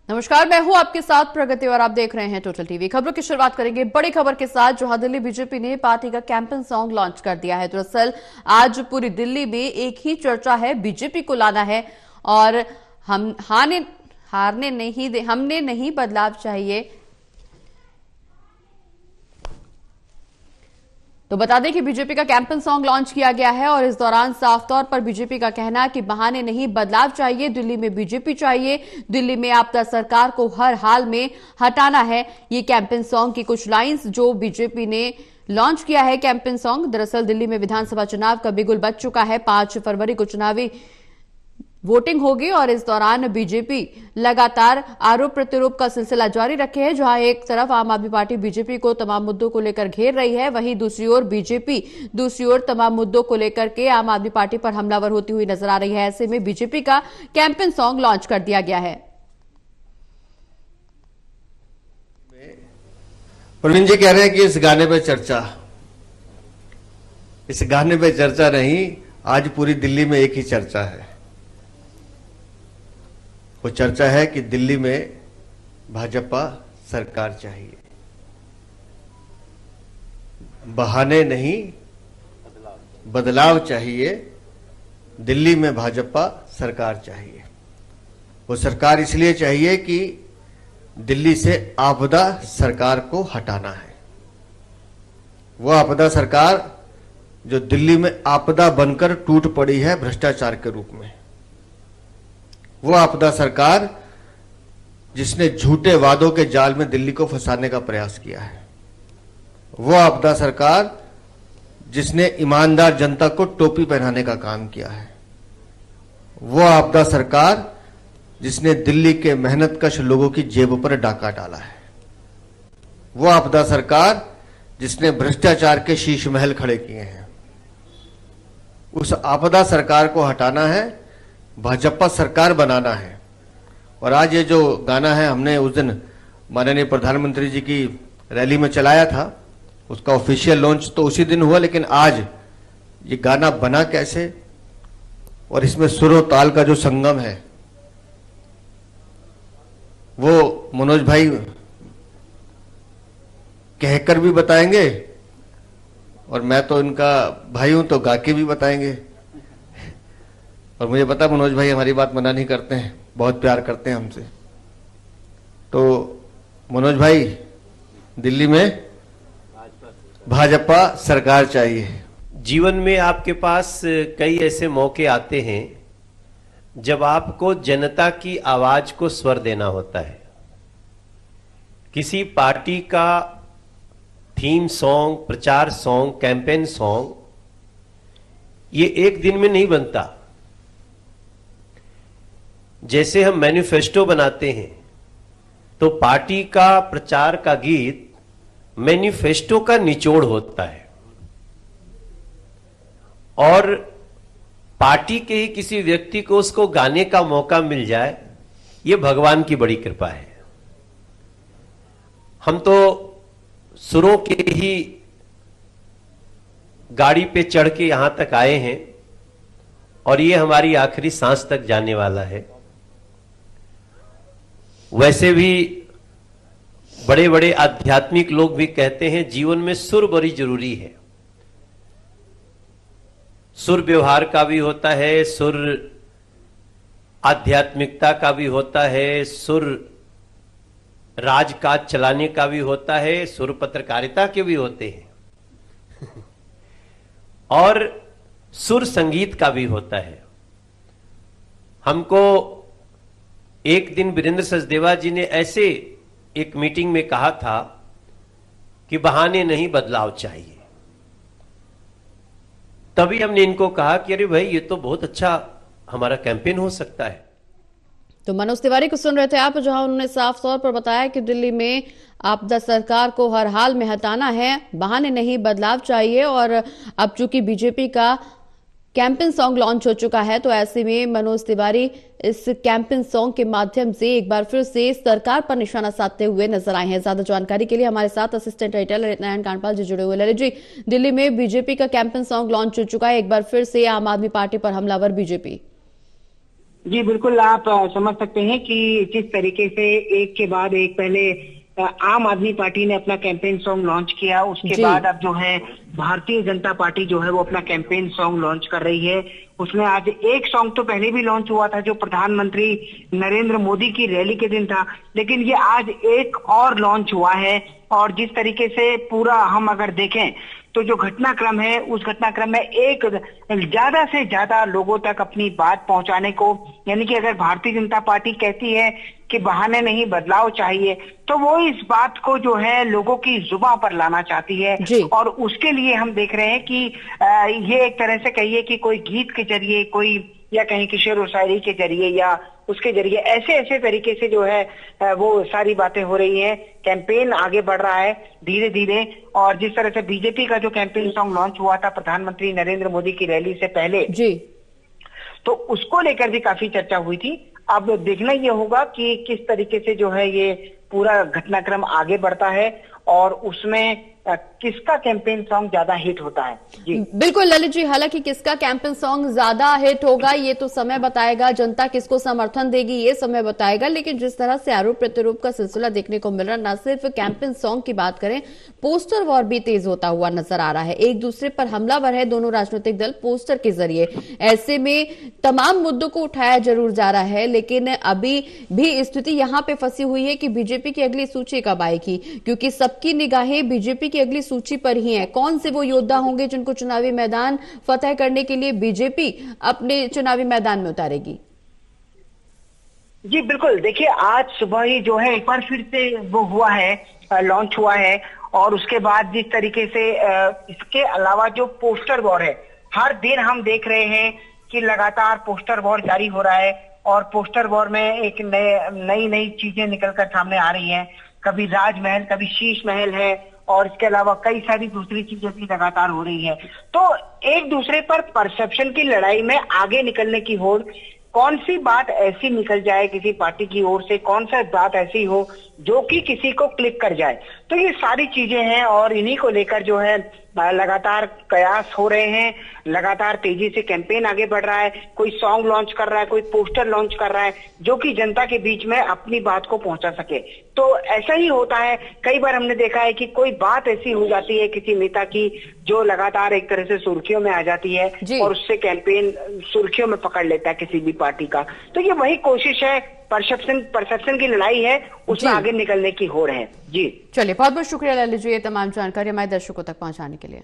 नमस्कार, मैं हूं आपके साथ प्रगति और आप देख रहे हैं टोटल टीवी। खबरों की शुरुआत करेंगे बड़ी खबर के साथ, जहां दिल्ली बीजेपी ने पार्टी का कैंपेन सॉन्ग लॉन्च कर दिया है। दरअसल आज पूरी दिल्ली में एक ही चर्चा है, बीजेपी को लाना है और हमने नहीं बदलाव चाहिए। तो बता दें कि बीजेपी का कैंपेन सॉन्ग लॉन्च किया गया है और इस दौरान साफ तौर पर बीजेपी का कहना है कि बहाने नहीं, बदलाव चाहिए, दिल्ली में बीजेपी चाहिए, दिल्ली में आपदा सरकार को हर हाल में हटाना है। ये कैंपेन सॉन्ग की कुछ लाइंस जो बीजेपी ने लॉन्च किया है कैंपेन सॉन्ग। दरअसल दिल्ली में विधानसभा चुनाव का बिगुल बज चुका है। 5 फरवरी को चुनावी वोटिंग होगी और इस दौरान बीजेपी लगातार आरोप प्रत्यारोप का सिलसिला जारी रखे है। जहां एक तरफ आम आदमी पार्टी बीजेपी को तमाम मुद्दों को लेकर घेर रही है, वहीं दूसरी ओर बीजेपी तमाम मुद्दों को लेकर के आम आदमी पार्टी पर हमलावर होती हुई नजर आ रही है। ऐसे में बीजेपी का कैंपेन सॉन्ग लॉन्च कर दिया गया है। प्रवीण जी कह रहे हैं कि इस गाने पे चर्चा नहीं, आज पूरी दिल्ली में एक ही चर्चा है। वो चर्चा है कि दिल्ली में भाजपा सरकार चाहिए, बहाने नहीं बदलाव चाहिए, दिल्ली में भाजपा सरकार चाहिए। वो सरकार इसलिए चाहिए कि दिल्ली से आपदा सरकार को हटाना है। वो आपदा सरकार जो दिल्ली में आपदा बनकर टूट पड़ी है भ्रष्टाचार के रूप में, वो आपदा सरकार जिसने झूठे वादों के जाल में दिल्ली को फंसाने का प्रयास किया है, वो आपदा सरकार जिसने ईमानदार जनता को टोपी पहनाने का काम किया है, वो आपदा सरकार जिसने दिल्ली के मेहनतकश लोगों की जेब पर डाका डाला है, वो आपदा सरकार जिसने भ्रष्टाचार के शीश महल खड़े किए हैं। उस आपदा सरकार को हटाना है, भाजपा सरकार बनाना है। और आज ये जो गाना है, हमने उस दिन माननीय प्रधानमंत्री जी की रैली में चलाया था, उसका ऑफिशियल लॉन्च तो उसी दिन हुआ, लेकिन आज ये गाना बना कैसे और इसमें सुर और ताल का जो संगम है वो मनोज भाई कहकर भी बताएंगे और मैं तो इनका भाई हूं तो गा के भी बताएंगे। और मुझे पता मनोज भाई हमारी बात मना नहीं करते हैं, बहुत प्यार करते हैं हमसे। तो मनोज भाई, दिल्ली में भाजपा सरकार चाहिए। जीवन में आपके पास कई ऐसे मौके आते हैं जब आपको जनता की आवाज को स्वर देना होता है। किसी पार्टी का थीम सॉन्ग, प्रचार सॉन्ग, कैंपेन सॉन्ग ये एक दिन में नहीं बनता। जैसे हम मैनिफेस्टो बनाते हैं तो पार्टी का प्रचार का गीत मैनिफेस्टो का निचोड़ होता है और पार्टी के ही किसी व्यक्ति को उसको गाने का मौका मिल जाए, यह भगवान की बड़ी कृपा है। हम तो सुरों के ही गाड़ी पे चढ़ के यहां तक आए हैं और ये हमारी आखिरी सांस तक जाने वाला है। वैसे भी बड़े बड़े आध्यात्मिक लोग भी कहते हैं जीवन में सुर बड़ी जरूरी है। सुर व्यवहार का भी होता है, सुर आध्यात्मिकता का भी होता है, सुर राजकाज चलाने का भी होता है, सुर पत्रकारिता के भी होते हैं और सुर संगीत का भी होता है। हमको एक दिन वीरेंद्र सचदेवा जी ने ऐसे एक मीटिंग में कहा था कि बहाने नहीं, बदलाव चाहिए। तभी हमने इनको कहा कि अरे भाई ये तो बहुत अच्छा हमारा कैंपेन हो सकता है। तो मनोज तिवारी को सुन रहे थे आप, जहां उन्होंने साफ तौर पर बताया कि दिल्ली में आपदा सरकार को हर हाल में हटाना है, बहाने नहीं, बदलाव चाहिए। और अब चूंकि बीजेपी का कैंपेन सॉन्ग लॉन्च हो चुका है, तो ऐसे में मनोज तिवारी इस कैंपेन सॉन्ग के माध्यम से एक बार फिर से सरकार पर निशाना साधते हुए नजर आए हैं। ज्यादा जानकारी के लिए हमारे साथ असिस्टेंट एडिटर ललित नारायण कांडपाल जी जुड़े हुए। ललित जी, दिल्ली में बीजेपी का कैंपेन सॉन्ग लॉन्च हो चुका है, एक बार फिर से आम आदमी पार्टी पर हमलावर बीजेपी। जी बिल्कुल, आप समझ सकते हैं कि जिस तरीके से एक के बाद एक पहले आम आदमी पार्टी ने अपना कैंपेन सॉन्ग लॉन्च किया, उसके बाद अब जो है भारतीय जनता पार्टी जो है वो अपना कैंपेन सॉन्ग लॉन्च कर रही है। उसमें आज एक सॉन्ग तो पहले भी लॉन्च हुआ था जो प्रधानमंत्री नरेंद्र मोदी की रैली के दिन था, लेकिन ये आज एक और लॉन्च हुआ है। और जिस तरीके से पूरा हम अगर देखें तो जो घटनाक्रम है उस घटनाक्रम में एक ज्यादा से ज्यादा लोगों तक अपनी बात पहुंचाने को, यानी कि अगर भारतीय जनता पार्टी कहती है कि बहाने नहीं बदलाव चाहिए, तो वो इस बात को जो है लोगों की जुबान पर लाना चाहती है। और उसके लिए हम देख रहे हैं कि ये एक तरह से कहिए कि कोई गीत के जरिए, कोई या कहीं की शेर व शायरी के जरिए या उसके जरिए ऐसे ऐसे तरीके से जो है वो सारी बातें हो रही हैं। कैंपेन आगे बढ़ रहा है धीरे धीरे। और जिस तरह से बीजेपी का जो कैंपेन सॉन्ग लॉन्च हुआ था प्रधानमंत्री नरेंद्र मोदी की रैली से पहले जी, तो उसको लेकर भी काफी चर्चा हुई थी। अब देखना ये होगा कि किस तरीके से जो है ये पूरा घटनाक्रम आगे बढ़ता है और उसमें किसका कैंपेन सॉन्ग ज्यादा हिट होता है। जी बिल्कुल ललित जी, हालांकि किसका कैंपेन सॉन्ग ज्यादा हिट होगा ये तो समय बताएगा, जनता किसको समर्थन देगी ये समय बताएगा। लेकिन जिस तरह से आरोप प्रत्यारोप का सिलसिला देखने को मिल रहा, न सिर्फ कैंपेन सॉन्ग की बात करें, पोस्टर वॉर भी तेज होता हुआ नजर आ रहा है। एक दूसरे पर हमलावर है दोनों राजनीतिक दल पोस्टर के जरिए। ऐसे में तमाम मुद्दों को उठाया जरूर जा रहा है, लेकिन अभी भी स्थिति यहां पे फंसी हुई है कि बीजेपी की अगली सूची कब आएगी, क्योंकि सबकी निगाहें बीजेपी की अगली सूची पर ही है। कौन से वो योद्धा होंगे जिनको चुनावी मैदान फतह करने के लिए बीजेपी अपने चुनावी मैदान में उतारेगी? जी बिल्कुल, देखिए आज सुबह ही जो है एक बार फिर से वो हुआ है, लॉन्च हुआ है। और उसके बाद जिस तरीके से इसके अलावा जो पोस्टर वॉर है, हर दिन हम देख रहे हैं कि लगातार पोस्टर वॉर जारी हो रहा है। और पोस्टर वॉर में एक नई नई चीजें निकलकर सामने आ रही हैं। कभी राजमहल, कभी शीश महल है, और इसके अलावा कई सारी दूसरी चीजें भी लगातार हो रही है। तो एक दूसरे पर परसेप्शन की लड़ाई में आगे निकलने की होड़, कौन सी बात ऐसी निकल जाए किसी पार्टी की ओर से, कौन सा बात ऐसी हो जो कि किसी को क्लिक कर जाए, तो ये सारी चीजें हैं। और इन्हीं को लेकर जो है लगातार कयास हो रहे हैं, लगातार तेजी से कैंपेन आगे बढ़ रहा है। कोई सॉन्ग लॉन्च कर रहा है, कोई पोस्टर लॉन्च कर रहा है जो कि जनता के बीच में अपनी बात को पहुंचा सके। तो ऐसा ही होता है, कई बार हमने देखा है कि कोई बात ऐसी हो जाती है किसी नेता की जो लगातार एक तरह से सुर्खियों में आ जाती है और उससे कैंपेन सुर्खियों में पकड़ लेता है किसी भी पार्टी का। तो ये वही कोशिश है, परसेप्शन की लड़ाई है, उसमें आगे निकलने की होड़ है। जी चलिए, बहुत बहुत शुक्रिया ललित जी ये तमाम जानकारी हमारे दर्शकों तक पहुंचाने के लिए।